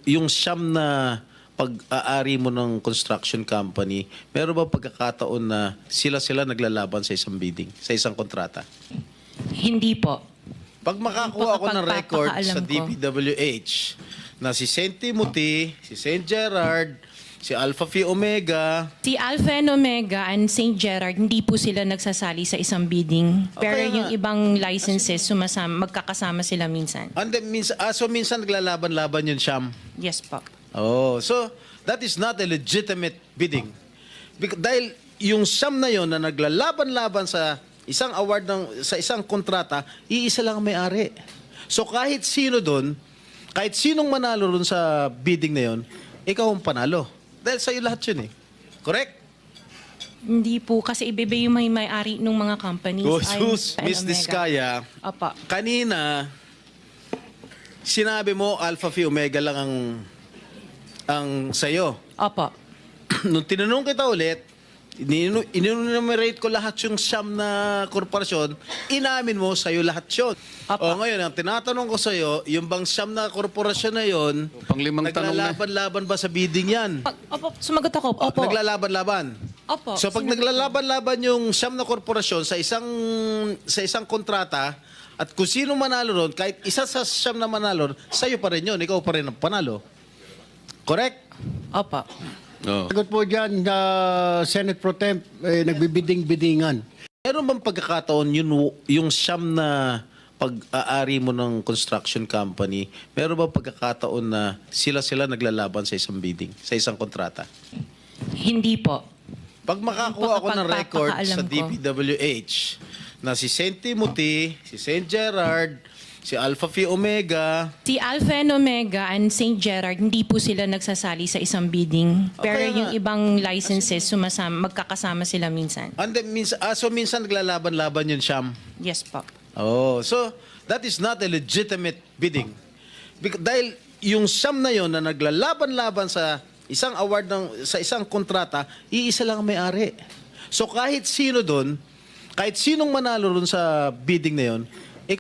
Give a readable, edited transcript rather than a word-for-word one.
Yung siyam na pag-aari mo ng construction company, meron ba pagkakataon na sila naglalaban sa isang bidding, sa isang kontrata? Hindi po. Pag makakuha ako ng record sa Pagpapakaalam ko. DPWH na si St. Timothy, si St. Gerard, si Alpha Phi Omega, Si Alpha and Omega and St. Gerard, hindi po sila nagsasali sa isang bidding. Pero Okay yung nga. ibang licenses, magkakasama sila minsan. and then minsan naglalaban-laban yun, Siyam. Yes po. Oh, so that is not a legitimate bidding. Dahil yung Siyam na yon na naglalaban-laban sa isang award sa isang kontrata, iisa lang ang may-ari. So kahit sino doon, kahit sinong manalo doon sa bidding na yon, ikaw ang panalo. Dahil sa'yo lahat yun eh. Correct? Hindi po, kasi iba yung may-ari ng mga companies. Sus, Alpha and Miss Omega. Diskaya, Opo. kanina, sinabi mo Alpha Phi Omega lang ang sa'yo. Opo. Nung tinanong kita ulit, inunumerate ko lahat yung Siyam na korporasyon, inamin mo sa'yo lahat yun. Apa. O ngayon, ang tinatanong ko sa'yo, yung bang Siyam na korporasyon na yun, Panglimang tanong na. naglalaban-laban ba sa bidding yan? Opo, sumagot ako. Opo. Naglalaban-laban? Opo. So pag naglalaban-laban yung Siyam na korporasyon sa isang kontrata, at kung sino manalo ron, kahit isa sa Siyam na manalo, sa'yo pa rin yun, ikaw pa rin ang panalo. Correct? Opo. Oh. Sagot po dyan, Senate Pro Temp, nagbibiding-bidingan. Meron bang pagkakataon yung Siyam na pag-aari mo ng construction company, meron bang pagkakataon na sila naglalaban sa isang bidding, sa isang kontrata? Hindi po. Pag makakuha ako ng record sa Pagpapakaalam ko. DPWH na si St. Timothy, si St. Gerard, si Alpha Phi Omega, Si Alpha and Omega and St. Gerard, hindi po sila nagsasali sa isang bidding. Pero Okay yung nga. ibang licenses, magkakasama sila minsan. and then minsan naglalaban-laban yun, Siyam. Yes po. Oh, so that is not a legitimate bidding. Dahil yung Siyam na yon na naglalaban-laban sa isang award sa isang kontrata, iisa lang ang may-ari. So kahit sino doon, kahit sinong manalo doon sa bidding na yon,